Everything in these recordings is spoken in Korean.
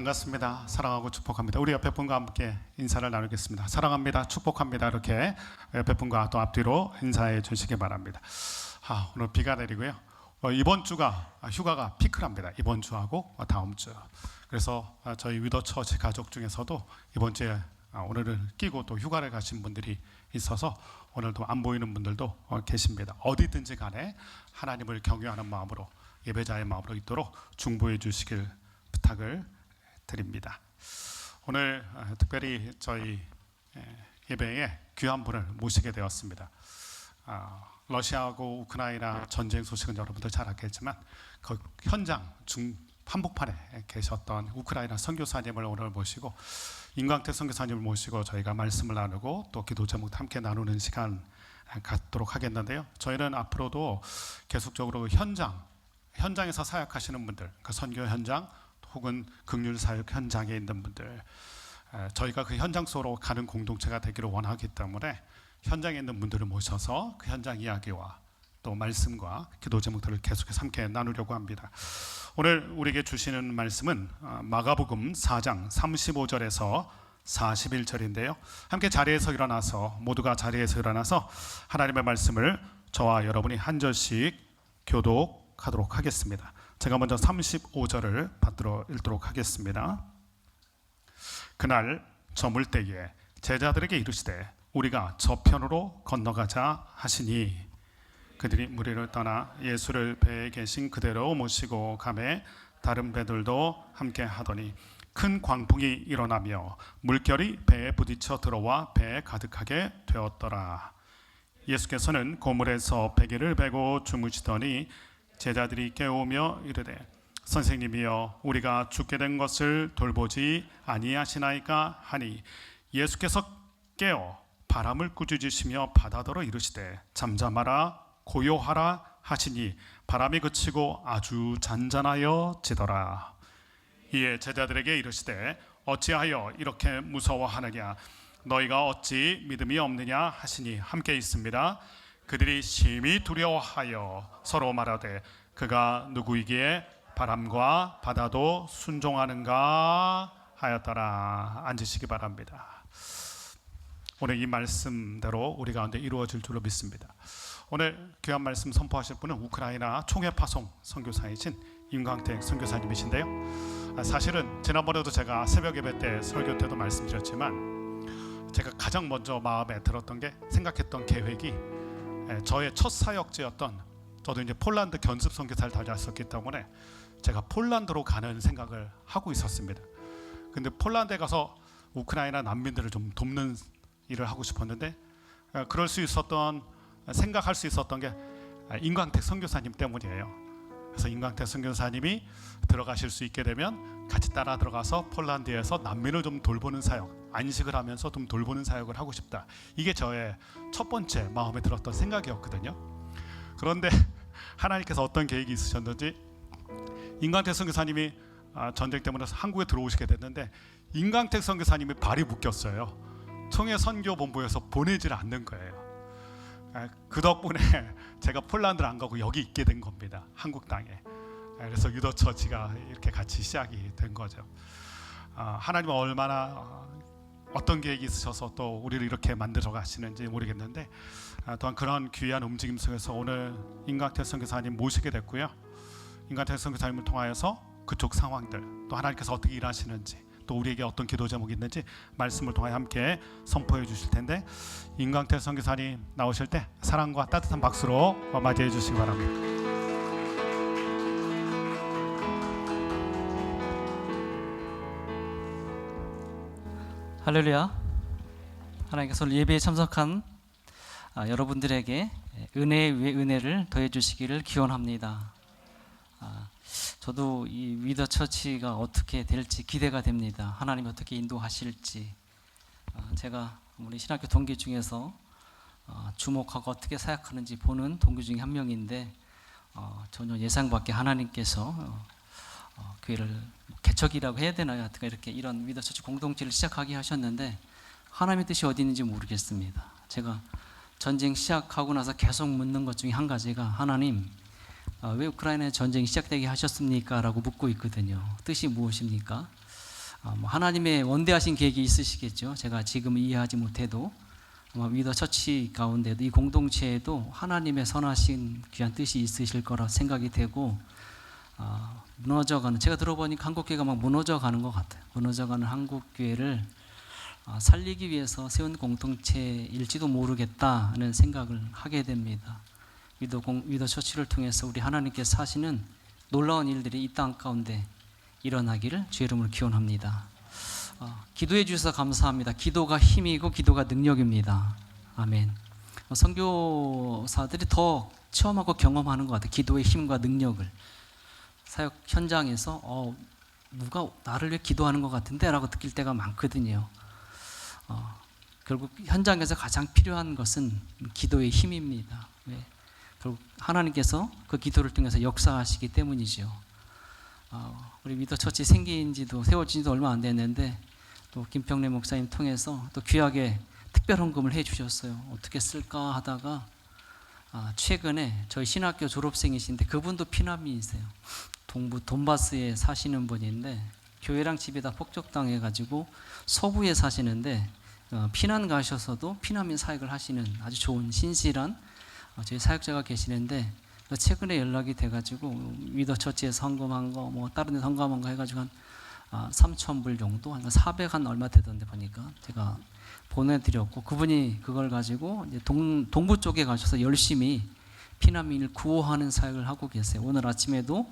반갑습니다. 사랑하고 축복합니다. 우리 옆에 분과 함께 인사를 나누겠습니다. 사랑합니다. 축복합니다. 이렇게 옆에 분과 또 앞뒤로 인사해 주시기 바랍니다. 오늘 비가 내리고요. 이번 주가 휴가가 피크랍니다. 이번 주하고 다음 주. 그래서 저희 위더처치 가족 중에서도 이번 주에 오늘을 끼고 또 휴가를 가신 분들이 있어서 오늘도 안 보이는 분들도 계십니다. 어디든지 간에 하나님을 경외하는 마음으로 예배자의 마음으로 있도록 중보해 주시길 부탁을 드립니다. 오늘 특별히 저희 예배에 귀한 분을 모시게 되었습니다. 러시아하고 우크라이나 전쟁 소식은 여러분들 잘 알겠지만 그 현장 한복판에 계셨던 우크라이나 선교사님을 오늘 모시고 임광택 선교사님을 모시고 저희가 말씀을 나누고 또 기도 제목 함께 나누는 시간 갖도록 하겠는데요. 저희는 앞으로도 계속적으로 현장에서 사역하시는 분들, 그 선교 현장 혹은 긍휼 사역 현장에 있는 분들, 저희가 그 현장 속으로 가는 공동체가 되기를 원하기 때문에 현장에 있는 분들을 모셔서 그 현장 이야기와 또 말씀과 기도 제목들을 계속해서 함께 나누려고 합니다. 오늘 우리에게 주시는 말씀은 마가복음 4장 35절에서 41절인데요. 함께 자리에서 일어나서 모두가 자리에서 일어나서 하나님의 말씀을 저와 여러분이 한 절씩 교독하도록 하겠습니다. 제가 먼저 35절을 받들어 읽도록 하겠습니다. 그날 저물 때에 제자들에게 이르시되 우리가 저편으로 건너가자 하시니 그들이 무리를 떠나 예수를 배에 계신 그대로 모시고 가매 다른 배들도 함께 하더니 큰 광풍이 일어나며 물결이 배에 부딪혀 들어와 배에 가득하게 되었더라. 예수께서는 고물에서 베개를 베고 주무시더니 제자들이 깨우며 이르되 선생님이여 우리가 죽게 된 것을 돌보지 아니하시나이까 하니 예수께서 깨어 바람을 꾸짖으시며 바다더러 이르시되 잠잠하라 고요하라 하시니 바람이 그치고 아주 잔잔하여 지더라. 이에 제자들에게 이르시되 어찌하여 이렇게 무서워하느냐 너희가 어찌 믿음이 없느냐 하시니 함께 있습니다. 그들이 심히 두려워하여 서로 말하되 그가 누구이기에 바람과 바다도 순종하는가 하였더라. 앉으시기 바랍니다. 오늘 이 말씀대로 우리 가운데 이루어질 줄로 믿습니다. 오늘 귀한 말씀 선포하실 분은 우크라이나 총회 파송 선교사이신 임광택 선교사님이신데요. 사실은 지난번에도 제가 새벽 예배 때 설교 때도 말씀드렸지만 제가 가장 먼저 마음에 들었던 게 생각했던 계획이 저의 첫 사역지였던 저도 이제 폴란드 견습 선교사를 다녔었기 때문에 제가 폴란드로 가는 생각을 하고 있었습니다. 근데 폴란드에 가서 우크라이나 난민들을 좀 돕는 일을 하고 싶었는데 그럴 수 있었던 생각할 수 있었던 게 임광택 선교사님 때문이에요. 그래서 임광택 선교사님이 들어가실 수 있게 되면 같이 따라 들어가서 폴란드에서 난민을 좀 돌보는 사역, 안식을 하면서 좀 돌보는 사역을 하고 싶다. 이게 저의 첫 번째 마음에 들었던 생각이었거든요. 그런데 하나님께서 어떤 계획이 있으셨는지 임광택 선교사님이 전쟁 때문에 한국에 들어오시게 됐는데 임광택 선교사님이 발이 묶였어요. 총회 선교본부에서 보내질 않는 거예요. 그 덕분에 제가 폴란드를 안 가고 여기 있게 된 겁니다. 한국 땅에. 그래서 유더처치가 이렇게 같이 시작이 된 거죠. 하나님은 얼마나 어떤 계획이 있으셔서 또 우리를 이렇게 만들어 가시는지 모르겠는데 또한 그런 귀한 움직임 속에서 오늘 임광택 선교사님 모시게 됐고요. 임광택 선교사님을 통하여서 그쪽 상황들 또 하나님께서 어떻게 일하시는지 또 우리에게 어떤 기도 제목이 있는지 말씀을 통해 함께 선포해 주실 텐데 임광택 선교사님 나오실 때 사랑과 따뜻한 박수로 맞이해 주시기 바랍니다. 할렐루야. 하나님께서 오늘 예배에 참석한 여러분들에게 은혜 위에 은혜를 더해 주시기를 기원합니다. 저도 이 위더처치가 어떻게 될지 기대가 됩니다. 하나님이 어떻게 인도하실지. 제가 우리 신학교 동기 중에서 주목하고 어떻게 사역하는지 보는 동기 중에 한 명인데 전혀 예상 밖의 하나님께서 교회를 개척이라고 해야 되나요? 하여튼 이렇게 이런 위더처치 공동체를 시작하게 하셨는데 하나님의 뜻이 어디 있는지 모르겠습니다. 제가 전쟁 시작하고 나서 계속 묻는 것 중에 한 가지가 하나님 왜 우크라이나에 전쟁이 시작되게 하셨습니까? 라고 묻고 있거든요. 뜻이 무엇입니까? 하나님의 원대하신 계획이 있으시겠죠. 제가 지금 이해하지 못해도 아마 위더 처치 가운데도 이 공동체에도 하나님의 선하신 귀한 뜻이 있으실 거라 생각이 되고, 무너져가는, 제가 들어보니까 한국교회가 막 무너져가는 것 같아요. 무너져가는 한국교회를 살리기 위해서 세운 공동체일지도 모르겠다는 생각을 하게 됩니다. 위더 처치를 통해서 우리 하나님께서 하시는 놀라운 일들이 이 땅 가운데 일어나기를 주의 이름으로 기원합니다. 기도해 주셔서 감사합니다. 기도가 힘이고 기도가 능력입니다. 아멘. 선교사들이 더 체험하고 경험하는 것 같아요. 기도의 힘과 능력을. 사역 현장에서 누가 나를 위해 기도하는 것 같은데 라고 느낄 때가 많거든요. 결국 현장에서 가장 필요한 것은 기도의 힘입니다. 왜? 결국 하나님께서 그 기도를 통해서 역사하시기 때문이죠. 우리 위더 처치 생긴 지도 세워진 지도 얼마 안 됐는데 또 김평래 목사님 통해서 또 귀하게 특별 헌금을 해 주셨어요. 어떻게 쓸까 하다가 최근에 저희 신학교 졸업생이신데 그분도 피난민이세요. 동부 돈바스에 사시는 분인데 교회랑 집이 다 폭격당해 가지고 서부에 사시는데 피난 가셔서도 피난민 사역을 하시는 아주 좋은 신실한 저희 사역자가 계시는데 최근에 연락이 돼가지고 위더 처치에서 헌금한 거, 뭐 다른 데서 헌금한 거 해가지고 한 3,000불 정도, 한 400 한 얼마 되던데 보니까 제가 보내드렸고, 그분이 그걸 가지고 이제 동부 쪽에 가셔서 열심히 피난민을 구호하는 사역을 하고 계세요. 오늘 아침에도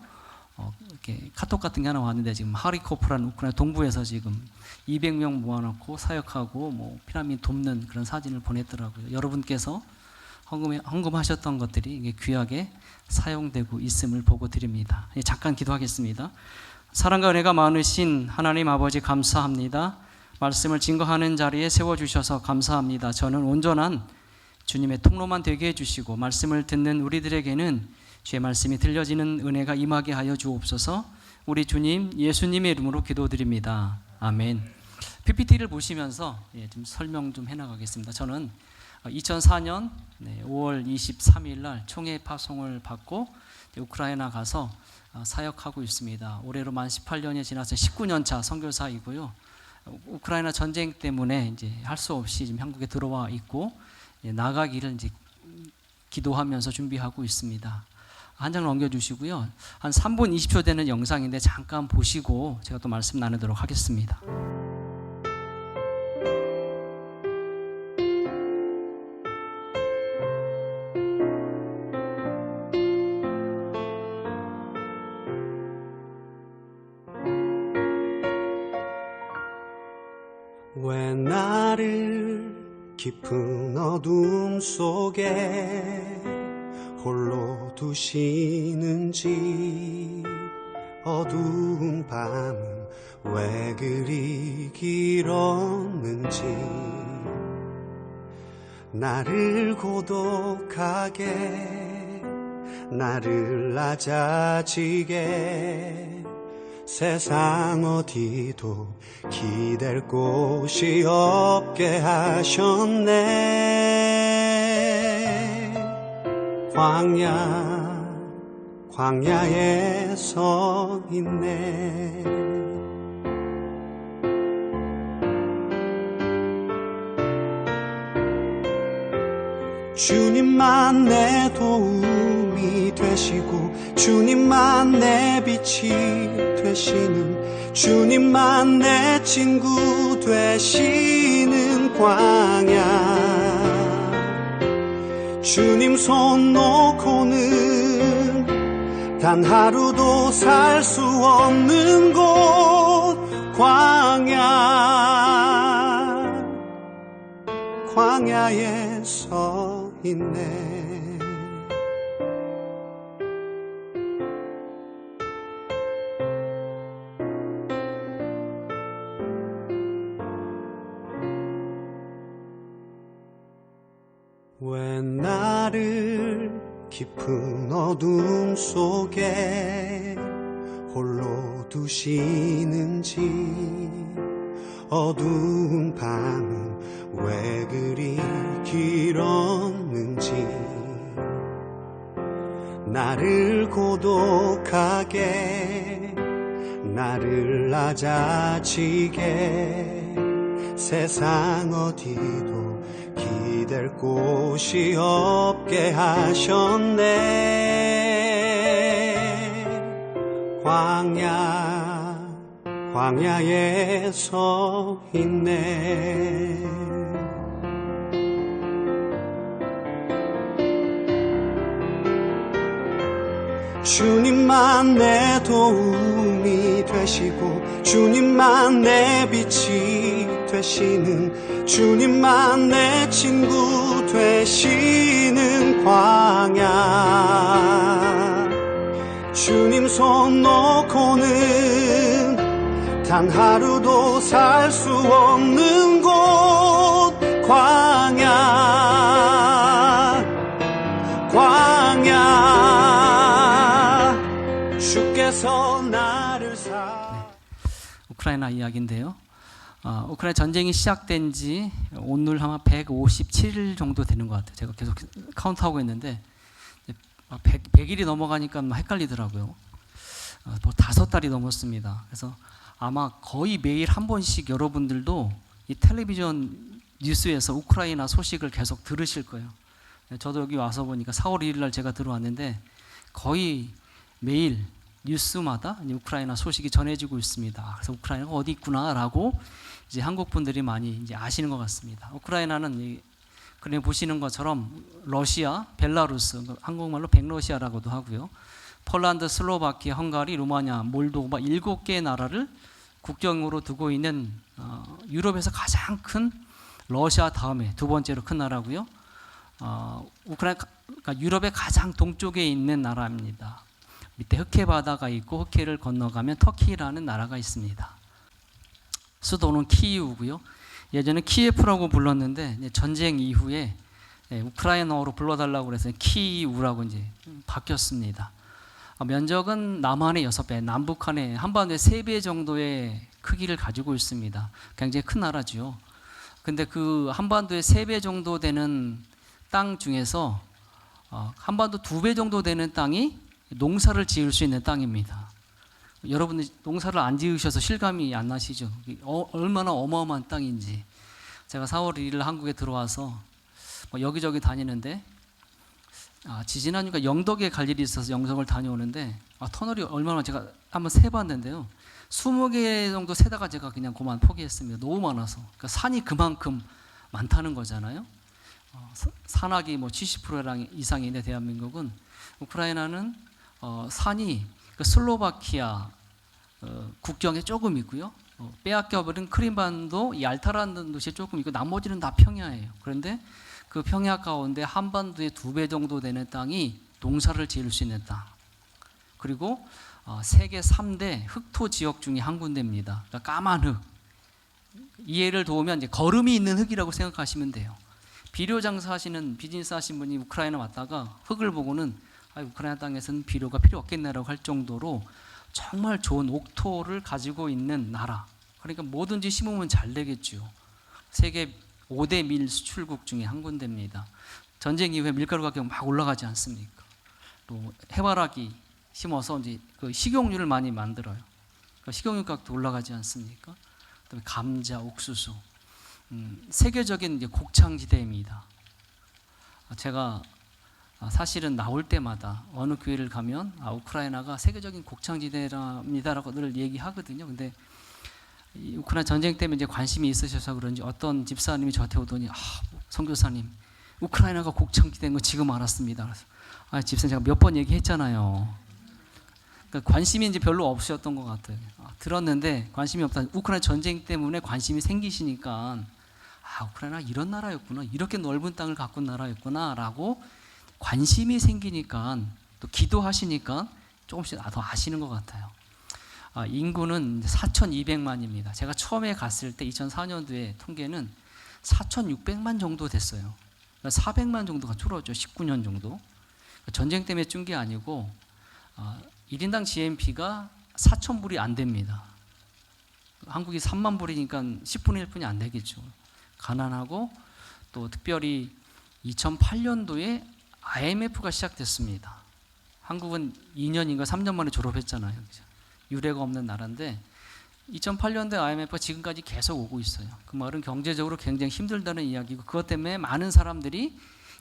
이렇게 카톡 같은 게 하나 왔는데 지금 하리코프라는 우크라이나 동부에서 지금 200명 모아놓고 사역하고 뭐 피난민 돕는 그런 사진을 보냈더라고요. 여러분께서 헌금하셨던 것들이 귀하게 사용되고 있음을 보고 드립니다. 잠깐 기도하겠습니다. 사랑과 은혜가 많으신 하나님 아버지 감사합니다. 말씀을 증거하는 자리에 세워주셔서 감사합니다. 저는 온전한 주님의 통로만 되게 해주시고 말씀을 듣는 우리들에게는 주의 말씀이 들려지는 은혜가 임하게 하여 주옵소서. 우리 주님 예수님의 이름으로 기도드립니다. 아멘. PPT를 보시면서 좀 설명 좀 해나가겠습니다. 저는 2004년 5월 23일 날 총회 파송을 받고 우크라이나 가서 사역하고 있습니다. 올해로 만 18년이 지나서 19년 차 선교사이고요. 우크라이나 전쟁 때문에 이제 할 수 없이 지금 한국에 들어와 있고 나가기를 이제 기도하면서 준비하고 있습니다. 한 장을 넘겨주시고요. 한 3분 20초 되는 영상인데 잠깐 보시고 제가 또 말씀 나누도록 하겠습니다. 왜 나를 깊은 어둠 속에 홀로 두시는지, 어두운 밤은 왜 그리 길었는지, 나를 고독하게, 나를 낮아지게, 세상 어디도 기댈 곳이 없게 하셨네. 광야에 서 있네. 주님만 내 도움이 되시고 주님만 내 빛이 되시는, 주님만 내 친구 되시는 광야. 주님 손 놓고는 단 하루도 살 수 없는 곳, 광야에 서 있네. 왜 나를 깊은 어둠 속에 홀로 두시는지, 어두운 밤은 왜 그리 길었는지, 나를 고독하게, 나를 낮아지게 세상 어디도 기댈 곳이 없게 하셨네. 광야에 서 있네. 주님만 내 도움이 되시고 주님만 내 빛이 되시는 주님만 내 친구 되시는 광야. 주님 손 놓고는 단 하루도 살 수 없는 곳 광야 주께서 나를 우크라이나 이야기인데요. 우크라이나 전쟁이 시작된 지 오늘 아마 157일 정도 되는 것 같아요. 제가 계속 카운트하고 있는데 100일이 넘어가니까 헷갈리더라고요. 뭐 5달이 넘었습니다. 그래서 아마 거의 매일 한 번씩 여러분들도 이 텔레비전 뉴스에서 우크라이나 소식을 계속 들으실 거예요. 저도 여기 와서 보니까 4월 1일 날 제가 들어왔는데 거의 매일 뉴스마다 우크라이나 소식이 전해지고 있습니다. 그래서 우크라이나가 어디 있구나라고 이제 한국 분들이 많이 이제 아시는 것 같습니다. 우크라이나는 그냥 보시는 것처럼 러시아, 벨라루스, 한국말로 백러시아라고도 하고요. 폴란드, 슬로바키아, 헝가리, 루마니아, 몰도바 7개의 나라를 국경으로 두고 있는 유럽에서 가장 큰 러시아 다음에 두 번째로 큰 나라고요. 그러니까 유럽의 가장 동쪽에 있는 나라입니다. 밑에 흑해 바다가 있고 흑해를 건너가면 터키라는 나라가 있습니다. 수도는 키이우고요. 예전에 키예프라고 불렀는데 전쟁 이후에 우크라이나어로 불러달라고 그래서 키이우라고 이제 바뀌었습니다. 면적은 남한의 6배, 남북한의 한반도의 3배 정도의 크기를 가지고 있습니다. 굉장히 큰 나라죠. 근데 그 한반도의 3배 정도 되는 땅 중에서 한반도 2배 정도 되는 땅이 농사를 지을 수 있는 땅입니다. 여러분들 농사를 안 지으셔서 실감이 안 나시죠? 얼마나 어마어마한 땅인지. 제가 4월 1일 한국에 들어와서 여기저기 다니는데 지지난주가 영덕에 갈 일이 있어서 영덕을 다녀오는데 터널이 얼마나 제가 한번 세봤는데요. 20개 정도 세다가 제가 그냥 그만 포기했습니다. 너무 많아서. 그러니까 산이 그만큼 많다는 거잖아요. 산악이 70% 이상인데 대한민국은 우크라이나는 산이 슬로바키아 국경에 조금 있고요. 빼앗겨버린 크림반도 이 알타라는 도시에 조금 있고 나머지는 다 평야예요. 그런데 그 평야 가운데 한반도의 2배 정도 되는 땅이 농사를 지을 수 있는 땅. 그리고 세계 3대 흑토 지역 중에 한 군데입니다. 그러니까 까만 흙. 이해를 도우면 이제 거름이 있는 흙이라고 생각하시면 돼요. 비료 장사하시는 비즈니스 하신 분이 우크라이나 왔다가 흙을 보고는 우크라이나 땅에서는 비료가 필요 없겠네라고 할 정도로 정말 좋은 옥토를 가지고 있는 나라. 그러니까 뭐든지 심으면 잘 되겠죠. 세계 5대 밀 수출국 중에 한 군데입니다. 전쟁 이후에 밀가루 가격 막 올라가지 않습니까? 또 해바라기 심어서 이제 그 식용유를 많이 만들어요. 그러니까 식용유 가격도 올라가지 않습니까? 그다음에 감자, 옥수수, 세계적인 이제 곡창지대입니다. 제가 사실은 나올 때마다 어느 교회를 가면 우크라이나가 세계적인 곡창지대랍니다라고 늘 얘기하거든요. 근데 우크라이나 전쟁 때문에 이제 관심이 있으셔서 그런지 어떤 집사님이 저한테 오더니 선교사님, 우크라이나가 곡창지대인 거 지금 알았습니다. 그래서 집사님 제가 몇 번 얘기했잖아요. 그러니까 관심이 이제 별로 없으셨던 것 같아요. 들었는데 관심이 없다. 우크라이나 전쟁 때문에 관심이 생기시니까 우크라이나 이런 나라였구나, 이렇게 넓은 땅을 갖고 있는 나라였구나라고 관심이 생기니까 또 기도하시니까 조금씩 더 아시는 것 같아요. 인구는 4,200만입니다. 제가 처음에 갔을 때 2004년도에 통계는 4,600만 정도 됐어요. 400만 정도가 줄었죠. 19년 정도. 전쟁 때문에 준 게 아니고 1인당 GNP가 4,000불이 안 됩니다. 한국이 3만 불이니까 10분의 1뿐이 안 되겠죠. 가난하고 또 특별히 2008년도에 IMF가 시작됐습니다. 한국은 2년인가 3년 만에 졸업했잖아요. 유례가 없는 나라인데 2008년도에 IMF가 지금까지 계속 오고 있어요. 그 말은 경제적으로 굉장히 힘들다는 이야기고 그것 때문에 많은 사람들이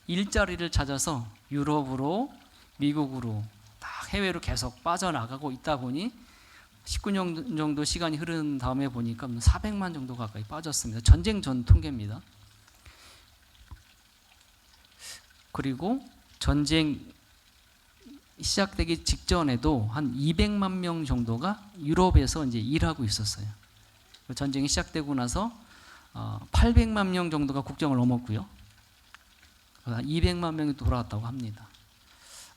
일자리를 찾아서 유럽으로 미국으로 다 해외로 계속 빠져나가고 있다 보니 19년 정도 시간이 흐른 다음에 보니까 400만 정도 가까이 빠졌습니다. 전쟁 전 통계입니다. 그리고 전쟁 시작되기 직전에도 한 200만 명 정도가 유럽에서 이제 일하고 있었어요. 전쟁이 시작되고 나서 800만 명 정도가 국경을 넘었고요. 200만 명이 돌아왔다고 합니다.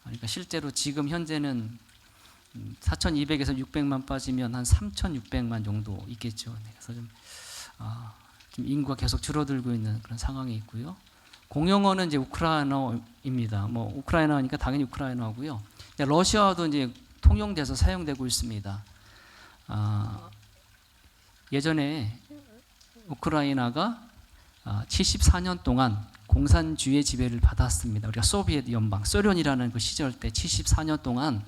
그러니까 실제로 지금 현재는 4,200에서 600만 빠지면 한 3,600만 정도 있겠죠. 그래서 좀 인구가 계속 줄어들고 있는 그런 상황이 있고요. 공용어는 이제 우크라이나입니다. 뭐 우크라이나니까 당연히 우크라이나고요. 러시아도 이제 통용돼서 사용되고 있습니다. 예전에 우크라이나가 74년 동안 공산주의 지배를 받았습니다. 우리가 소비에트 연방, 소련이라는 그 시절 때 74년 동안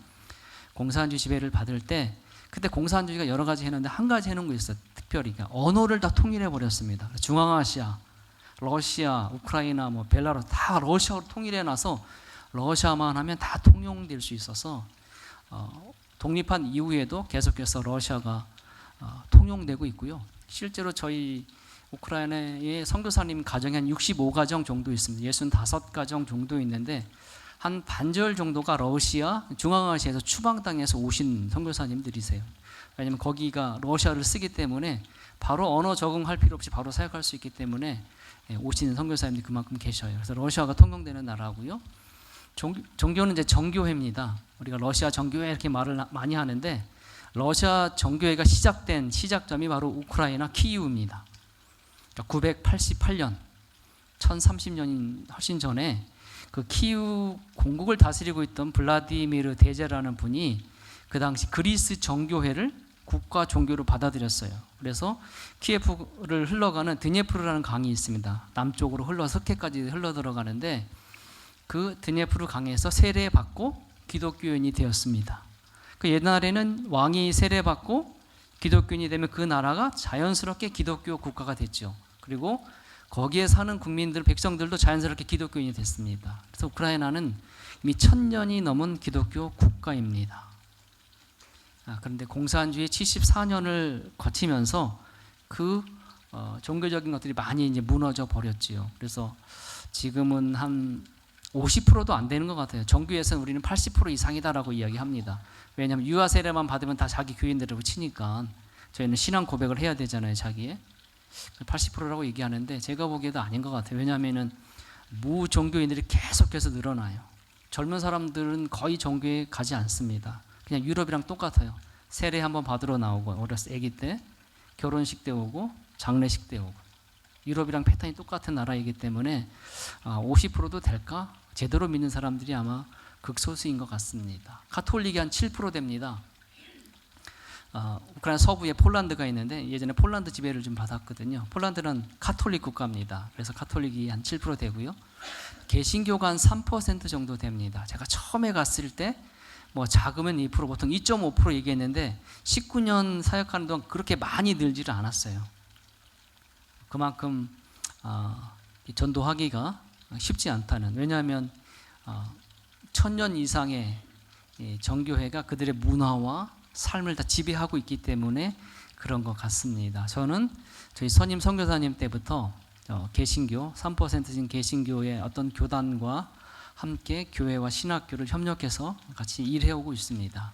공산주의 지배를 받을 때 그때 공산주의가 여러 가지 했는데 한 가지 해놓은 거 있어요. 특별히 언어를 다 통일해 버렸습니다. 중앙아시아, 러시아, 우크라이나, 뭐 벨라루스 다 러시아로 통일해놔서 러시아만 하면 다 통용될 수 있어서 독립한 이후에도 계속해서 러시아가 통용되고 있고요. 실제로 저희 우크라이나의 선교사님 가정이 한 65가정 정도 있습니다. 65가정 정도 있는데 한 반절 정도가 러시아, 중앙아시아에서 추방당해서 오신 선교사님들이세요. 왜냐하면 거기가 러시아를 쓰기 때문에 바로 언어 적응할 필요 없이 바로 사역할 수 있기 때문에 오시는 선교사님들이 그만큼 계셔요. 그래서 러시아가 통용되는 나라고요. 종교는 이제 정교회입니다. 우리가 러시아 정교회 이렇게 말을 많이 하는데 러시아 정교회가 시작된 시작점이 바로 우크라이나 키이우입니다. 그러니까 988년, 1030년인 훨씬 전에 그 키이우 공국을 다스리고 있던 블라디미르 대제라는 분이 그 당시 그리스 정교회를 국가 종교로 받아들였어요. 그래서 키예프를 흘러가는 드니에프르라는 강이 있습니다. 남쪽으로 흘러 석해까지 흘러 들어가는데 그 드니에프르 강에서 세례받고 기독교인이 되었습니다. 그 옛날에는 왕이 세례받고 기독교인이 되면 그 나라가 자연스럽게 기독교 국가가 됐죠. 그리고 거기에 사는 국민들, 백성들도 자연스럽게 기독교인이 됐습니다. 그래서 우크라이나는 이미 1000년이 넘은 기독교 국가입니다. 그런데 공산주의 74년을 거치면서 그 종교적인 것들이 많이 이제 무너져 버렸지요. 그래서 지금은 한 50%도 안 되는 것 같아요. 정교에서는 우리는 80% 이상이다라고 이야기합니다. 왜냐하면 유아 세례만 받으면 다 자기 교인들이라고 치니까 저희는 신앙 고백을 해야 되잖아요, 자기의. 80%라고 얘기하는데 제가 보기에도 아닌 것 같아요. 왜냐하면은 무종교인들이 계속해서 늘어나요. 젊은 사람들은 거의 종교에 가지 않습니다. 그냥 유럽이랑 똑같아요. 세례 한번 받으러 나오고 어렸을 때, 아기 때 결혼식 때 오고 장례식 때 오고 유럽이랑 패턴이 똑같은 나라이기 때문에 50%도 될까? 제대로 믿는 사람들이 아마 극소수인 것 같습니다. 가톨릭이 한 7% 됩니다. 우크라이나 서부에 폴란드가 있는데 예전에 폴란드 지배를 좀 받았거든요. 폴란드는 가톨릭 국가입니다. 그래서 가톨릭이 한 7% 되고요. 개신교가 한 3% 정도 됩니다. 제가 처음에 갔을 때 뭐 작으면 2%, 보통 2.5% 얘기했는데 19년 사역하는 동안 그렇게 많이 늘지를 않았어요. 그만큼 전도하기가 쉽지 않다는. 왜냐하면 1000년 이상의 정교회가 그들의 문화와 삶을 다 지배하고 있기 때문에 그런 것 같습니다. 저는 저희 선임 선교사님 때부터 개신교 3%인 개신교의 어떤 교단과 함께 교회와 신학교를 협력해서 같이 일해오고 있습니다.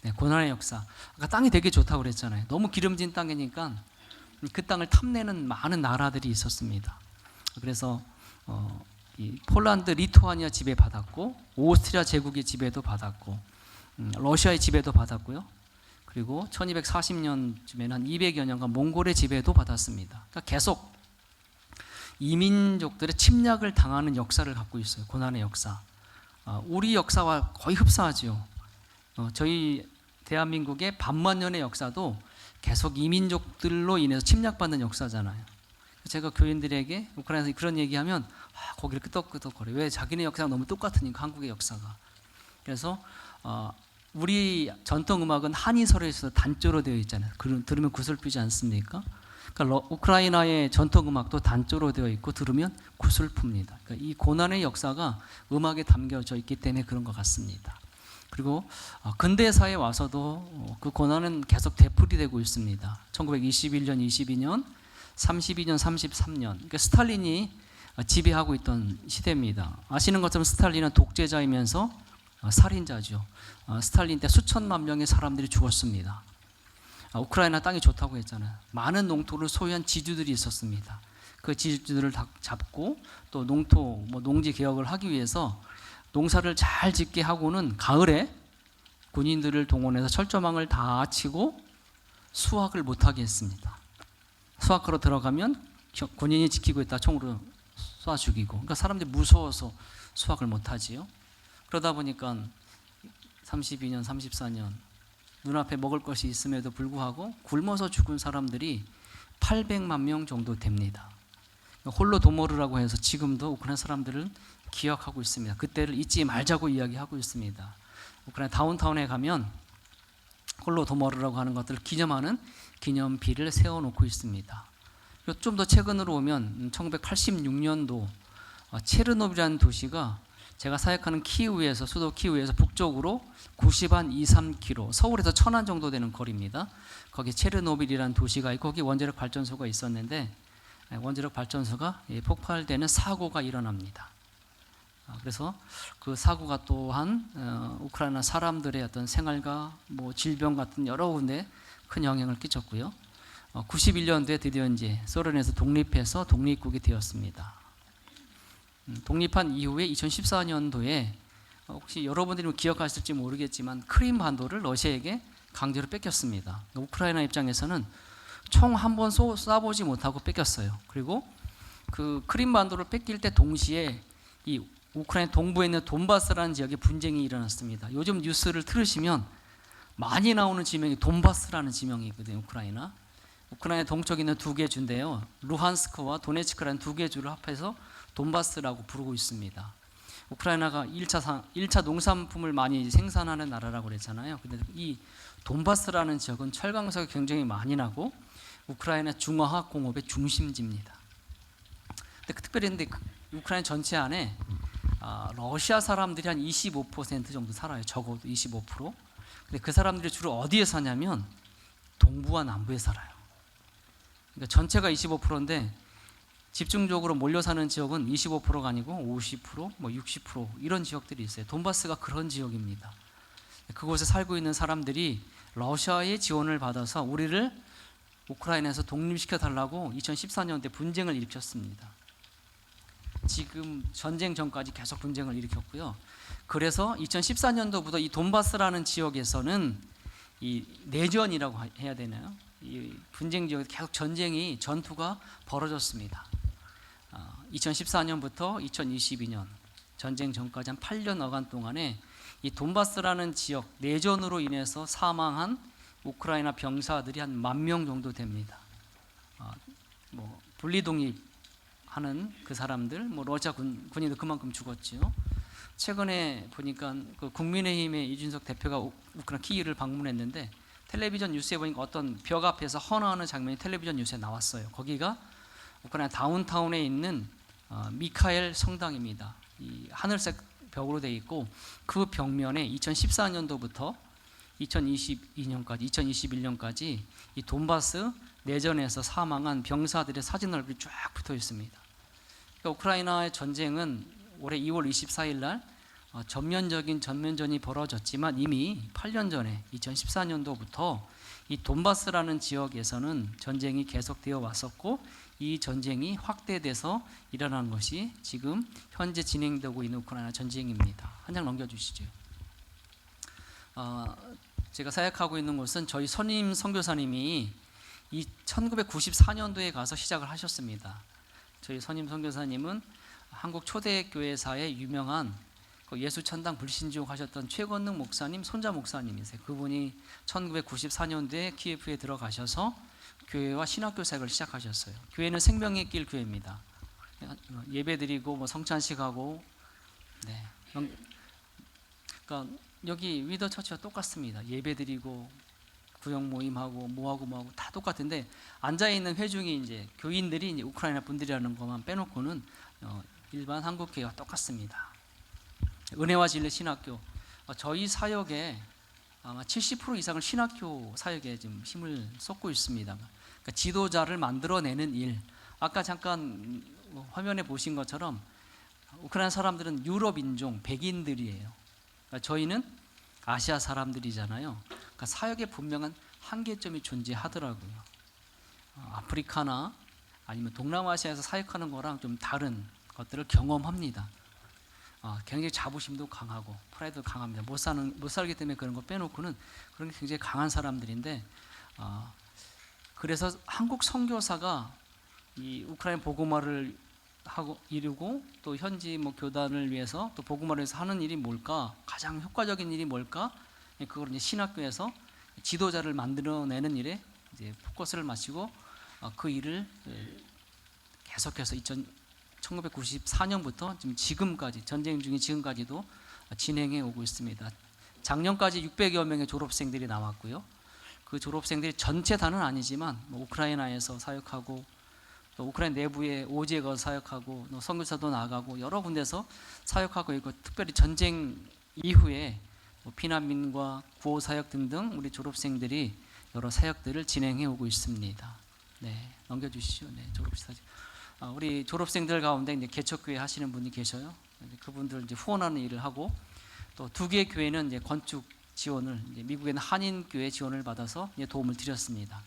네, 고난의 역사. 아까 땅이 되게 좋다고 그랬잖아요. 너무 기름진 땅이니까 그 땅을 탐내는 많은 나라들이 있었습니다. 그래서 이 폴란드, 리투아니아 지배받았고 오스트리아 제국의 지배도 받았고 러시아의 지배도 받았고요. 그리고 1240년쯤에는 한 200여 년간 몽골의 지배도 받았습니다. 그러니까 계속 이민족들의 침략을 당하는 역사를 갖고 있어요. 고난의 역사. 우리 역사와 거의 흡사하죠. 저희 대한민국의 반만 년의 역사도 계속 이민족들로 인해서 침략받는 역사잖아요. 제가 교인들에게 우크라이나에서 그런 얘기하면 고개를 끄덕끄덕거려요. 왜? 자기네 역사가 너무 똑같으니까 한국의 역사가. 그래서 우리 전통 음악은 한이설에서 단조로 되어 있잖아요. 들으면 구슬프지 않습니까? 그러니까 우크라이나의 전통 음악도 단조로 되어 있고 들으면 구슬픕니다. 그러니까 이 고난의 역사가 음악에 담겨져 있기 때문에 그런 것 같습니다. 그리고 근대사에 와서도 그 고난은 계속 되풀이되고 있습니다. 1921년, 22년, 32년, 33년. 그러니까 스탈린이 지배하고 있던 시대입니다. 아시는 것처럼 스탈린은 독재자이면서 살인자죠. 스탈린 때 수천만 명의 사람들이 죽었습니다. 우크라이나 땅이 좋다고 했잖아요. 많은 농토를 소유한 지주들이 있었습니다. 그 지주들을 잡고 또 농지 개혁을 하기 위해서 농사를 잘 짓게 하고는 가을에 군인들을 동원해서 철조망을 다 치고 수확을 못하게 했습니다. 수확하러 들어가면 군인이 지키고 있다 총으로 쏴 죽이고, 그러니까 사람들이 무서워서 수확을 못하지요. 그러다 보니까 32년, 34년 눈앞에 먹을 것이 있음에도 불구하고 굶어서 죽은 사람들이 800만 명 정도 됩니다. 홀로도모르라고 해서 지금도 우크라이나 사람들을 기억하고 있습니다. 그때를 잊지 말자고 이야기하고 있습니다. 우크라이나 다운타운에 가면 홀로도모르라고 하는 것들을 기념하는 기념비를 세워놓고 있습니다. 좀 더 최근으로 오면 1986년도 체르노빌이라는 도시가 제가 사역하는 키우에서, 수도 키우에서 북쪽으로 90한 23km, 서울에서 1000안 정도 되는 거리입니다. 거기 체르노빌이라는 도시가 있고 거기 원자력 발전소가 있었는데 원자력 발전소가 폭발되는 사고가 일어납니다. 그래서 그 사고가 또한 우크라이나 사람들의 어떤 생활과 질병 같은 여러 군데 큰 영향을 끼쳤고요. 91년도에 드디어 이제 소련에서 독립해서 독립국이 되었습니다. 독립한 이후에 2014년도에 혹시 여러분들이 기억하실지 모르겠지만 크림 반도를 러시아에게 강제로 뺏겼습니다. 우크라이나 입장에서는 총 한 번 쏴보지 못하고 뺏겼어요. 그리고 그 크림 반도를 뺏길 때 동시에 이 우크라이나 동부에 있는 돈바스라는 지역에 분쟁이 일어났습니다. 요즘 뉴스를 들으시면 많이 나오는 지명이 돈바스라는 지명이거든요. 우크라이나 동쪽에 있는 두 개 주인데요. 루한스크와 도네츠크라는 두 개 주를 합해서 돈바스라고 부르고 있습니다. 우크라이나가 1차 농산품을 많이 생산하는 나라라고 그랬잖아요. 근데 이 돈바스라는 지역은 철강석이 굉장히 많이 나고 우크라이나 중화학 공업의 중심지입니다. 근데 특별히 우크라이나 전체 안에 러시아 사람들이 한 25% 정도 살아요. 적어도 25%. 근데 그 사람들이 주로 어디에 사냐면 동부와 남부에 살아요. 그러니까 전체가 25%인데 집중적으로 몰려 사는 지역은 25%가 아니고 50%, 60% 이런 지역들이 있어요. 돈바스가 그런 지역입니다. 그곳에 살고 있는 사람들이 러시아의 지원을 받아서 우리를 우크라이나에서 독립시켜 달라고 2014년대 분쟁을 일으켰습니다. 지금 전쟁 전까지 계속 분쟁을 일으켰고요. 그래서 2014년도부터 이 돈바스라는 지역에서는 이 내전이라고 해야 되나요? 이 분쟁 지역에 계속 전투가 벌어졌습니다. 2014년부터 2022년 전쟁 전까지 한 8년여간 동안에 이 돈바스라는 지역 내전으로 인해서 사망한 우크라이나 병사들이 한 10,000명 정도 됩니다. 분리독립하는 그 사람들, 러시아 군인도 그만큼 죽었지요. 최근에 보니까 그 국민의힘의 이준석 대표가 우크라이나 키이를 방문했는데 텔레비전 뉴스에 보니까 어떤 벽 앞에서 헌화하는 장면이 텔레비전 뉴스에 나왔어요. 거기가 우크라이나 다운타운에 있는 미카엘 성당입니다. 이 하늘색 벽으로 되어 있고 그 벽면에 2014년도부터 2022년까지 2021년까지 이 돈바스 내전에서 사망한 병사들의 사진 얼굴이 쫙 붙어 있습니다. 그러니까 우크라이나의 전쟁은 올해 2월 24일 날 전면전이 벌어졌지만 이미 8년 전에 2014년도부터 이 돈바스라는 지역에서는 전쟁이 계속되어 왔었고 이 전쟁이 확대돼서 일어난 것이 지금 현재 진행되고 있는 우크라이나 전쟁입니다. 한 장 넘겨주시죠. 제가 사역하고 있는 곳은 저희 선임 선교사님이 1994년도에 가서 시작을 하셨습니다. 저희 선임 선교사님은 한국 초대교회사의 유명한 예수천당 불신지옥 하셨던 최건능 목사님 손자 목사님이세요. 그분이 1994년도에 키예프에 들어가셔서 교회와 신학교 사역을 시작하셨어요. 교회는 생명의 길 교회입니다. 예배드리고 성찬식하고, 그러니까 여기 위더 처치와 똑같습니다. 예배드리고 구역 모임하고 뭐하고 다 똑같은데 앉아 있는 회중이 이제 교인들이 이제 우크라이나 분들이라는 것만 빼놓고는 일반 한국 교회와 똑같습니다. 은혜와 진리 신학교, 저희 사역에 아마 70% 이상을 신학교 사역에 지금 힘을 쏟고 있습니다. 그러니까 지도자를 만들어내는 일. 아까 잠깐 화면에 보신 것처럼 우크라이나 사람들은 유럽 인종, 백인들이에요. 그러니까 저희는 아시아 사람들이잖아요. 그러니까 사역에 분명한 한계점이 존재하더라고요. 아프리카나 아니면 동남아시아에서 사역하는 거랑 좀 다른 것들을 경험합니다. 굉장히 자부심도 강하고 프라이드도 강합니다. 못 살기 때문에 그런 거 빼놓고는 그런 게 굉장히 강한 사람들인데, 그래서 한국 선교사가 이 우크라이나 복음화를 하고 이루고 또 현지 교단을 위해서 또 복음화를 위해서 하는 일이 뭘까? 가장 효과적인 일이 뭘까? 그걸 이제 신학교에서 지도자를 만들어내는 일에 이제 포커스를 맞추고 그 일을 계속해서 1994년부터 지금까지 전쟁 중인 지금까지도 진행해 오고 있습니다. 작년까지 600여 명의 졸업생들이 나왔고요. 그 졸업생들이 전체 다는 아니지만 우크라이나에서 사역하고 또 우크라이나 내부에 오지에 가서 사역하고 선교사도 나가고 여러 군데서 사역하고 있고, 특별히 전쟁 이후에 피난민과 구호 사역 등등 우리 졸업생들이 여러 사역들을 진행해 오고 있습니다. 네, 넘겨주시죠. 네, 졸업사진. 우리 졸업생들 가운데 이제 개척교회 하시는 분이 계셔요. 그분들 이제 후원하는 일을 하고, 또 두 개의 교회는 이제 건축 지원을, 이제 미국에는 한인교회 지원을 받아서 이제 도움을 드렸습니다.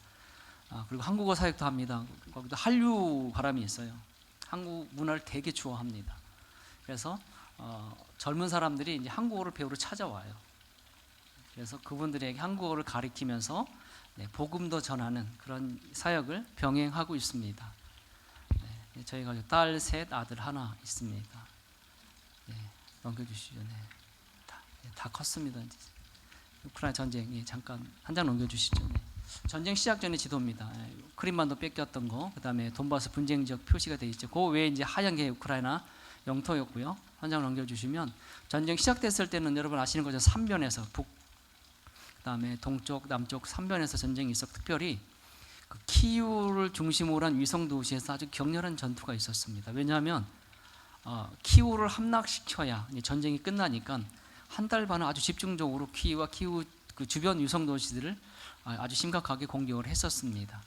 그리고 한국어 사역도 합니다. 거기도 한류 바람이 있어요. 한국 문화를 되게 좋아합니다. 그래서 젊은 사람들이 이제 한국어를 배우러 찾아와요. 그래서 그분들에게 한국어를 가리키면서 복음도 전하는 그런 사역을 병행하고 있습니다. 네, 저희가 딸 셋, 아들 하나 있습니다. 네, 넘겨주시죠. 네, 다 컸습니다. 이제. 우크라이나 전쟁, 잠깐 한 장 넘겨주시죠. 네. 전쟁 시작 전의 지도입니다. 크림반도 뺏겼던 거, 그 다음에 돈바스 분쟁 지역 표시가 되어 있죠. 그 외에 이제 하얀 게 우크라이나 영토였고요. 한 장 넘겨주시면, 전쟁 시작됐을 때는 여러분 아시는 거죠. 3변에서 그 다음에 동쪽, 남쪽 3변에서 전쟁이 있었고, 특별히 그 키우를 중심으로 한 위성 도시에서 아주 격렬한 전투가 있었습니다. 왜냐하면 키우를 함락시켜야 전쟁이 끝나니까 한 달 반은 아주 집중적으로 키우와 키우 그 주변 위성 도시들을 아주 심각하게 공격을 했었습니다.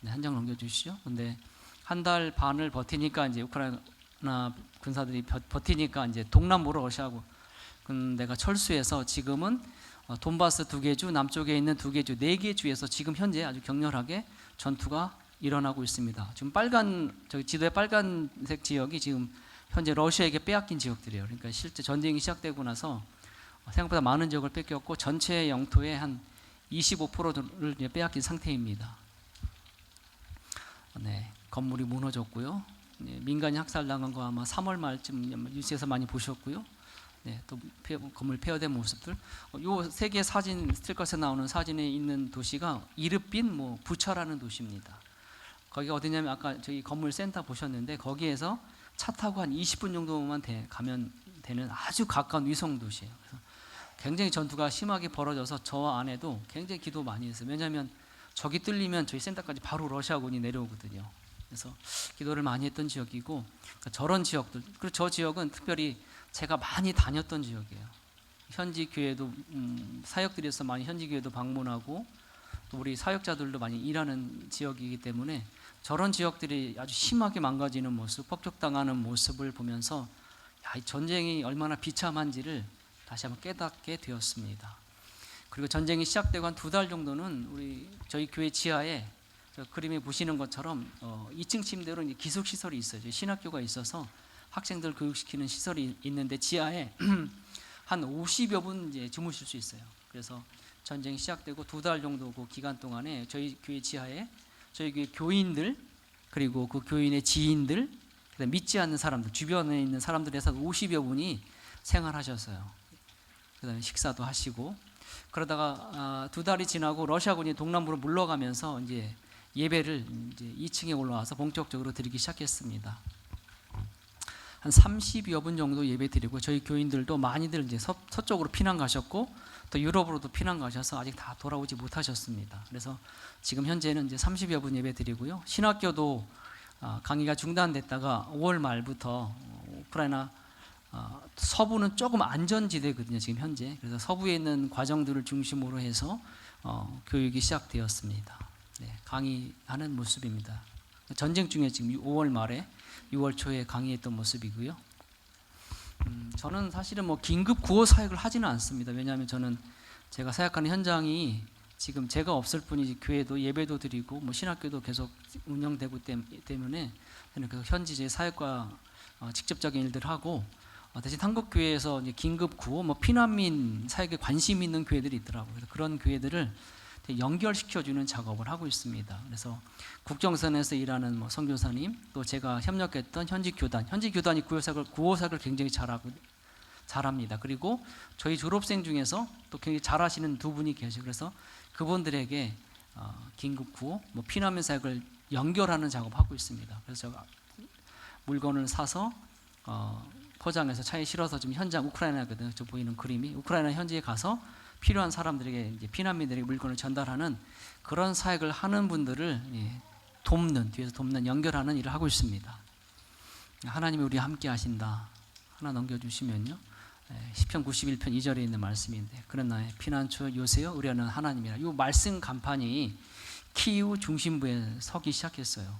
네, 한 장 넘겨주시죠. 근데 한 달 반을 버티니까 이제 우크라이나 군사들이 버티니까 이제 동남부로 러시아하고 군대가 철수해서 지금은 돈바스 2개 주, 남쪽에 있는 2개 주, 4개 주에서 지금 현재 아주 격렬하게 전투가 일어나고 있습니다. 지금 저기 지도의 빨간색 지역이 지금 현재 러시아에게 빼앗긴 지역들이에요. 그러니까 실제 전쟁이 시작되고 나서 생각보다 많은 지역을 뺏겼고, 전체 영토의 한 25%를 빼앗긴 상태입니다. 네, 건물이 무너졌고요. 네, 민간이 학살당한 거 아마 3월 말쯤 뉴스에서 많이 보셨고요. 네, 또 건물 폐허된 모습들. 요 세 개 사진, 스틸컷에 나오는 사진에 있는 도시가 이르빈 부차라는 도시입니다. 거기가 어디냐면 아까 저기 건물 센터 보셨는데, 거기에서 차 타고 한 20분 정도만 가면 되는 아주 가까운 위성 도시예요. 그래서 굉장히 전투가 심하게 벌어져서 저 안에도 굉장히 기도 많이 했어요. 왜냐하면 적이 뚫리면 저희 센터까지 바로 러시아군이 내려오거든요. 그래서 기도를 많이 했던 지역이고, 그러니까 저런 지역들, 그리고 저 지역은 특별히 제가 많이 다녔던 지역이에요. 현지 교회도 사역들에서 많이 현지 교회도 방문하고, 또 우리 사역자들도 많이 일하는 지역이기 때문에 저런 지역들이 아주 심하게 망가지는 모습, 폭격당하는 모습을 보면서 이 전쟁이 얼마나 비참한지를 다시 한번 깨닫게 되었습니다. 그리고 전쟁이 시작되고 한 2달 정도는 저희 교회 지하에 저 그림에 보시는 것처럼 2층 침대로 기숙 시설이 있어요. 신학교가 있어서 학생들 교육시키는 시설이 있는데 지하에 한 50여 분 이제 주무실 수 있어요. 그래서 전쟁이 시작되고 2달 정도 그 기간 동안에 저희 교회 지하에 저희 교회 교인들, 그리고 그 교인의 지인들, 그다음에 믿지 않는 사람들, 주변에 있는 사람들에서 50여 분이 생활하셨어요. 그다음에 식사도 하시고, 그러다가 2달이 지나고 러시아군이 동남부로 물러가면서 이제 예배를 이제 2층에 올라와서 본격적으로 드리기 시작했습니다. 한 30여 분 정도 예배 드리고 저희 교인들도 많이들 이제 서쪽으로 피난 가셨고 또 유럽으로도 피난 가셔서 아직 다 돌아오지 못하셨습니다. 그래서 지금 현재는 이제 30여 분 예배 드리고요. 신학교도 강의가 중단됐다가 5월 말부터 우크라이나 서부는 조금 안전지대거든요, 지금 현재. 그래서 서부에 있는 과정들을 중심으로 해서 교육이 시작되었습니다. 네, 강의하는 모습입니다. 전쟁 중에 지금 5월 말에 6월 초에 강의했던 모습이고요. 저는 사실은 뭐 긴급 구호 사역을 하지는 않습니다. 왜냐하면 저는 제가 사역하는 현장이 지금 제가 없을 뿐이지 교회도 예배도 드리고 뭐 신학교도 계속 운영되고 때문에 저는 그 현지 제 사역과 직접적인 일들을 하고 대신 한국 교회에서 이제 긴급 구호, 뭐 피난민 사역에 관심 있는 교회들이 있더라고요. 그래서 그런 교회들을 연결시켜주는 작업을 하고 있습니다. 그래서 국정선에서 일하는 뭐 선교사님, 또 제가 협력했던 현지 교단이 구호사역을 굉장히 잘합니다. 그리고 저희 졸업생 중에서 또 굉장히 잘하시는 두 분이 계셔요. 그래서 그분들에게 긴급 구호, 뭐 피난민 사역을 연결하는 작업하고 있습니다. 그래서 제가 물건을 사서 포장해서 차에 실어서 지금 현장 우크라이나거든요. 저 보이는 그림이 우크라이나 현지에 가서 필요한 사람들에게 이제 피난민들에게 물건을 전달하는 그런 사역을 하는 분들을 뒤에서 돕는 연결하는 일을 하고 있습니다. 하나님이 우리와 함께 하신다. 하나 넘겨주시면요. 시편 91편 2절에 있는 말씀인데 그런 나의 피난처 요새여 의뢰하는 하나님이라. 이 말씀 간판이 키이우 중심부에 서기 시작했어요.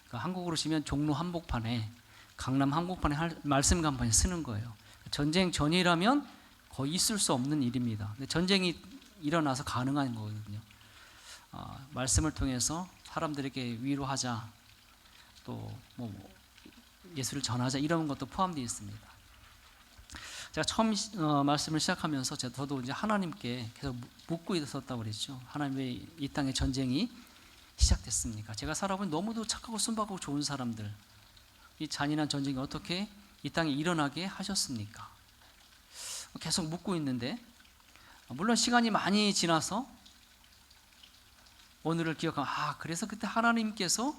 그러니까 한국으로 치면 종로 한복판에 강남 한복판에 말씀 간판에 쓰는 거예요. 전쟁 전이라면 거의 있을 수 없는 일입니다. 근데 전쟁이 일어나서 가능한 거거든요. 말씀을 통해서 사람들에게 위로하자, 또 뭐 예수를 전하자 이런 것도 포함되어 있습니다. 제가 처음 말씀을 시작하면서 저도 이제 하나님께 계속 묻고 있었다고 그랬죠. 하나님 왜 이 땅에 전쟁이 시작됐습니까? 제가 살아보니 너무도 착하고 순박하고 좋은 사람들, 이 잔인한 전쟁이 어떻게 이 땅에 일어나게 하셨습니까? 계속 묻고 있는데 물론 시간이 많이 지나서 오늘을 기억하면 그래서 그때 하나님께서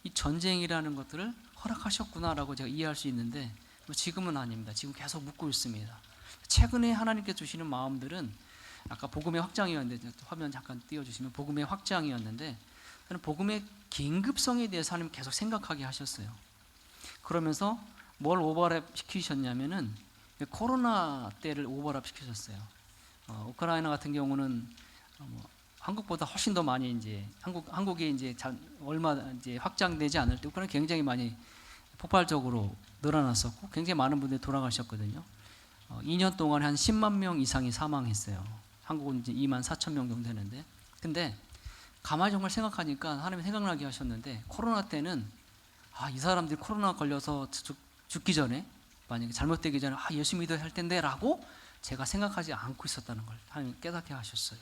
이 전쟁이라는 것들을 허락하셨구나라고 제가 이해할 수 있는데 지금은 아닙니다. 지금 계속 묻고 있습니다. 최근에 하나님께 주시는 마음들은 아까 복음의 확장이었는데 화면 잠깐 띄워주시면 복음의 확장이었는데 저는 복음의 긴급성에 대해서 하나님 계속 생각하게 하셨어요. 그러면서 뭘 오버랩 시키셨냐면은 코로나 때를 오버랩 시키셨어요. 우크라이나 같은 경우는 한국보다 훨씬 더 많이 이제 한국이 이제 얼마 이제 확장되지 않을 때 우크라이나 굉장히 많이 폭발적으로 늘어났었고 굉장히 많은 분들이 돌아가셨거든요. 2년 동안에 한 10만 명 이상이 사망했어요. 한국은 이제 2만 4천 명 정도 되는데, 근데 가만히 정말 생각하니까 하나님이 생각나게 하셨는데 코로나 때는 이 사람들이 코로나 걸려서 죽기 전에 만약에 잘못되기 전에 예수 믿어야 할 텐데 라고 제가 생각하지 않고 있었다는 걸 하나님 깨닫게 하셨어요.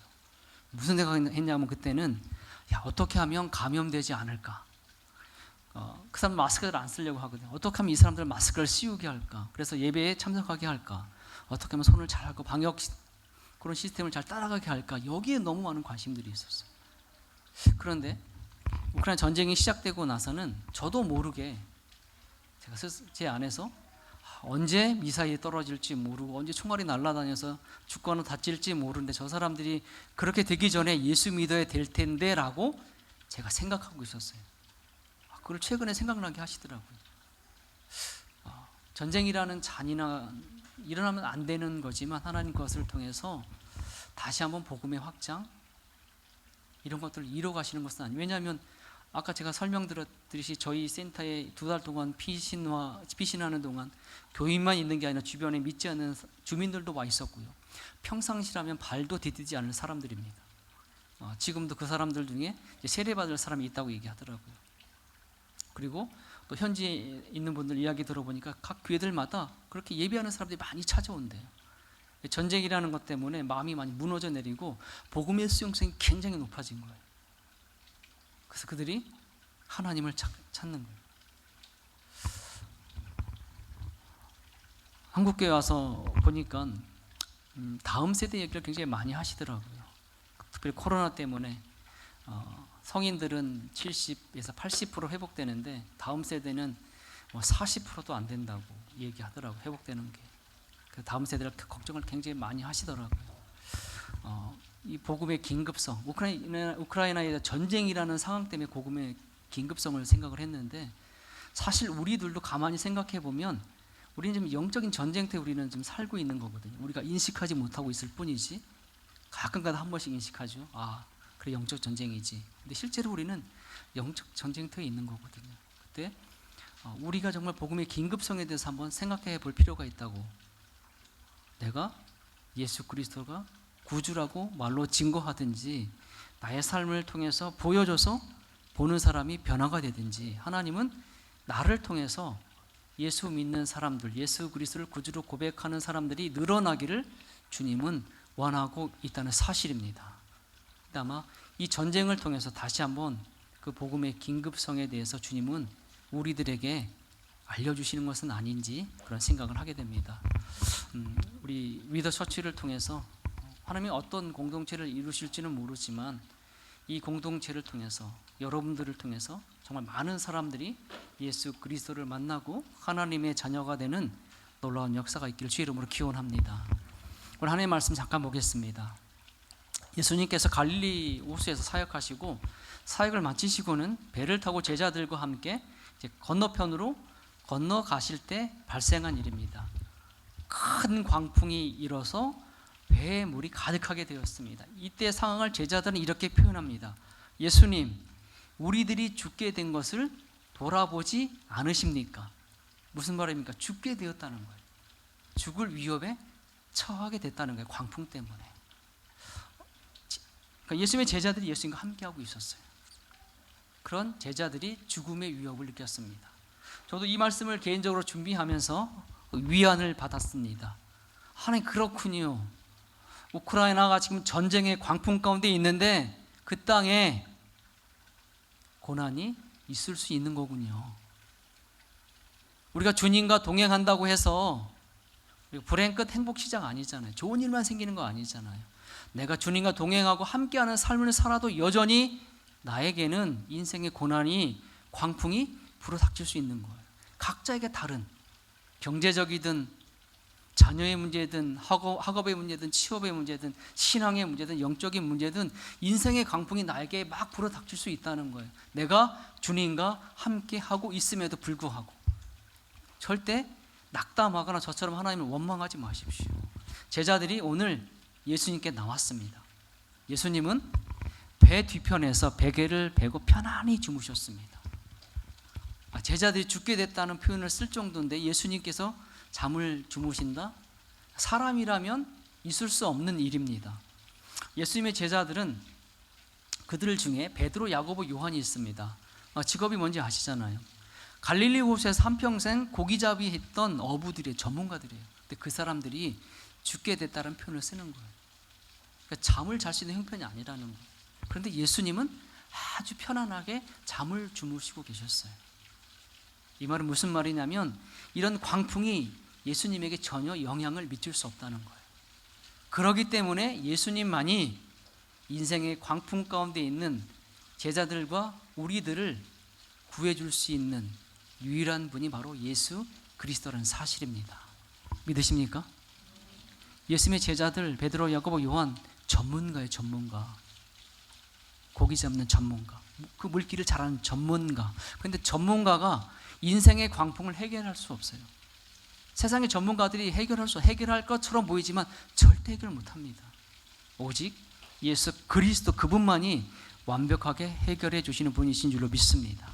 무슨 생각했냐면 그때는 어떻게 하면 감염되지 않을까, 그 사람 마스크를 안 쓰려고 하거든요. 어떻게 하면 이 사람들 마스크를 씌우게 할까, 그래서 예배에 참석하게 할까, 어떻게 하면 손을 잘 하고 방역 그런 시스템을 잘 따라가게 할까, 여기에 너무 많은 관심들이 있었어요. 그런데 우크라이나 전쟁이 시작되고 나서는 저도 모르게 제가 제 안에서 언제 미사일이 떨어질지 모르고 언제 총알이 날아다녀서 죽거나 다칠지 모르는데 저 사람들이 그렇게 되기 전에 예수 믿어야 될 텐데 라고 제가 생각하고 있었어요. 그걸 최근에 생각나게 하시더라고요. 전쟁이라는 잔인한 일어나면 안 되는 거지만 하나님 것을 통해서 다시 한번 복음의 확장 이런 것들을 이뤄가시는 것은 아니에요. 왜냐하면 아까 제가 설명드렸듯이 저희 센터에 2달 동안 피신하는 동안 교인만 있는 게 아니라 주변에 믿지 않는 주민들도 와 있었고요. 평상시라면 발도 디디지 않을 사람들입니다. 지금도 그 사람들 중에 세례받을 사람이 있다고 얘기하더라고요. 그리고 또 현지에 있는 분들 이야기 들어보니까 각 교회들마다 그렇게 예배하는 사람들이 많이 찾아온대요. 전쟁이라는 것 때문에 마음이 많이 무너져 내리고 복음의 수용성이 굉장히 높아진 거예요. 그래서 그들이 하나님을 찾는 거예요. 한국교회 와서 보니까 다음 세대 얘기를 굉장히 많이 하시더라고요. 특별히 코로나 때문에 성인들은 70에서 80% 회복되는데 다음 세대는 뭐 40%도 안 된다고 얘기하더라고, 회복되는 게. 그 다음 세대를 걱정을 굉장히 많이 하시더라고요. 이 복음의 긴급성, 우크라이나의 전쟁이라는 상황 때문에 복음의 긴급성을 생각을 했는데, 사실 우리들도 가만히 생각해 보면 우리는 지금 영적인 전쟁터에 우리는 지금 살고 있는 거거든요. 우리가 인식하지 못하고 있을 뿐이지, 가끔가다 한 번씩 인식하죠. 아, 그래, 영적 전쟁이지. 근데 실제로 우리는 영적 전쟁터에 있는 거거든요. 그때 우리가 정말 복음의 긴급성에 대해서 한번 생각해 볼 필요가 있다고. 내가 예수 그리스도가 구주라고 말로 증거하든지, 나의 삶을 통해서 보여줘서 보는 사람이 변화가 되든지, 하나님은 나를 통해서 예수 믿는 사람들, 예수 그리스도를 구주로 고백하는 사람들이 늘어나기를 주님은 원하고 있다는 사실입니다. 아마 이 전쟁을 통해서 다시 한번 그 복음의 긴급성에 대해서 주님은 우리들에게 알려주시는 것은 아닌지 그런 생각을 하게 됩니다. 우리 위더 처치를 통해서 하나님이 어떤 공동체를 이루실지는 모르지만, 이 공동체를 통해서, 여러분들을 통해서 정말 많은 사람들이 예수 그리스도를 만나고 하나님의 자녀가 되는 놀라운 역사가 있기를 주의 이름으로 기원합니다. 오늘 하나님의 말씀 잠깐 보겠습니다. 예수님께서 갈릴리 호수에서 사역하시고 사역을 마치시고는 배를 타고 제자들과 함께 이제 건너편으로 건너가실 때 발생한 일입니다. 큰 광풍이 일어서 배에 물이 가득하게 되었습니다. 이때 상황을 제자들은 이렇게 표현합니다. 예수님, 우리들이 죽게 된 것을 돌아보지 않으십니까? 무슨 말입니까? 죽게 되었다는 거예요. 죽을 위협에 처하게 됐다는 거예요. 광풍 때문에. 그러니까 예수님의 제자들이 예수님과 함께하고 있었어요. 그런 제자들이 죽음의 위협을 느꼈습니다. 저도 이 말씀을 개인적으로 준비하면서 위안을 받았습니다. 하나님, 그렇군요. 우크라이나가 지금 전쟁의 광풍 가운데 있는데 그 땅에 고난이 있을 수 있는 거군요. 우리가 주님과 동행한다고 해서 불행 끝 행복 시작 아니잖아요. 좋은 일만 생기는 거 아니잖아요. 내가 주님과 동행하고 함께하는 삶을 살아도 여전히 나에게는 인생의 고난이, 광풍이 불어닥칠 수 있는 거예요. 각자에게 다른, 경제적이든 자녀의 문제든 학업의 문제든 취업의 문제든 신앙의 문제든 영적인 문제든 인생의 광풍이 나에게 막 불어닥칠 수 있다는 거예요. 내가 주님과 함께 하고 있음에도 불구하고 절대 낙담하거나 저처럼 하나님을 원망하지 마십시오. 제자들이 오늘 예수님께 나왔습니다. 예수님은 배 뒤편에서 베개를 베고 편안히 주무셨습니다. 제자들이 죽게 됐다는 표현을 쓸 정도인데 예수님께서 잠을 주무신다? 사람이라면 있을 수 없는 일입니다. 예수님의 제자들은 그들 중에 베드로, 야고보, 요한이 있습니다. 직업이 뭔지 아시잖아요. 갈릴리 호수에서 한평생 고기잡이 했던 어부들이에요. 전문가들이에요. 근데 그 사람들이 죽게 됐다는 표현을 쓰는 거예요. 그러니까 잠을 잘 수 있는 형편이 아니라는 거예요. 그런데 예수님은 아주 편안하게 잠을 주무시고 계셨어요. 이 말은 무슨 말이냐면 이런 광풍이 예수님에게 전혀 영향을 미칠 수 없다는 거예요. 그렇기 때문에 예수님만이 인생의 광풍 가운데 있는 제자들과 우리들을 구해줄 수 있는 유일한 분이 바로 예수 그리스도라는 사실입니다. 믿으십니까? 예수님의 제자들 베드로, 야고보, 요한 전문가예요. 전문가. 고기 잡는 전문가. 그 물길을 잘 아는 전문가. 그런데 전문가가 인생의 광풍을 해결할 수 없어요. 세상의 전문가들이 해결할 것처럼 보이지만 절대 해결 못합니다. 오직 예수 그리스도 그분만이 완벽하게 해결해 주시는 분이신 줄로 믿습니다.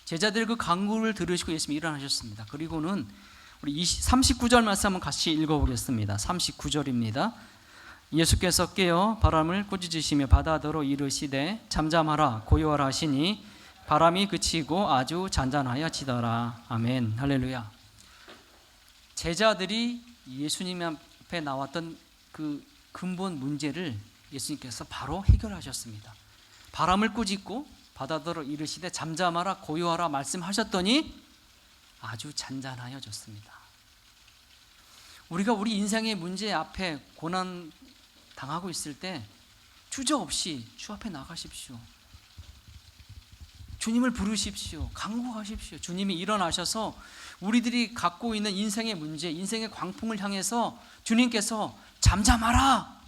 제자들 그 강구를 들으시고 예수님이 일어나셨습니다. 그리고는 우리 39절 말씀 한번 같이 읽어보겠습니다. 39절입니다. 예수께서 깨어 바람을 꾸짖으시며 바다더러 이르시되 잠잠하라 고요하라 하시니 바람이 그치고 아주 잔잔하여지더라. 아멘. 할렐루야. 제자들이 예수님 앞에 나왔던 그 근본 문제를 예수님께서 바로 해결하셨습니다. 바람을 꾸짖고 바다더러 이르시되 잠잠하라 고요하라 말씀하셨더니 아주 잔잔하여졌습니다. 우리가 우리 인생의 문제 앞에 고난 당하고 있을 때 주저없이 주 앞에 나가십시오. 주님을 부르십시오. 간구하십시오. 주님이 일어나셔서 우리들이 갖고 있는 인생의 문제, 인생의 광풍을 향해서 주님께서 잠잠하라,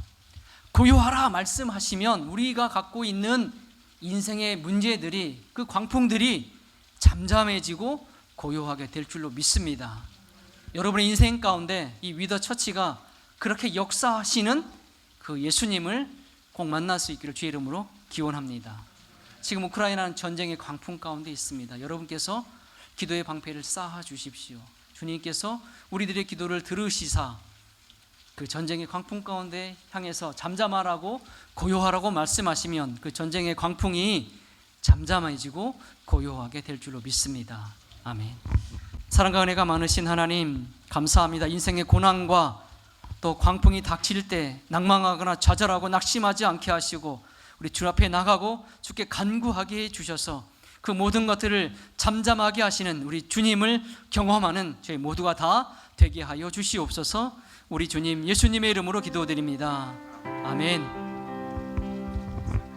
고요하라 말씀하시면 우리가 갖고 있는 인생의 문제들이, 그 광풍들이 잠잠해지고 고요하게 될 줄로 믿습니다. 여러분의 인생 가운데 이 위더 처치가 그렇게 역사하시는 그 예수님을 꼭 만날 수 있기를 주의 이름으로 기원합니다. 지금 우크라이나는 전쟁의 광풍 가운데 있습니다. 여러분께서 기도의 방패를 쌓아 주십시오. 주님께서 우리들의 기도를 들으시사 그 전쟁의 광풍 가운데 향해서 잠잠하라고 고요하라고 말씀하시면 그 전쟁의 광풍이 잠잠해지고 고요하게 될 줄로 믿습니다. 아멘. 사랑과 은혜가 많으신 하나님, 감사합니다. 인생의 고난과 또 광풍이 닥칠 때 낭망하거나 좌절하고 낙심하지 않게 하시고 우리 주 앞에 나가고 주께 간구하게 해주셔서 그 모든 것들을 잠잠하게 하시는 우리 주님을 경험하는 저희 모두가 다 되게 하여 주시옵소서. 우리 주님 예수님의 이름으로 기도드립니다. 아멘.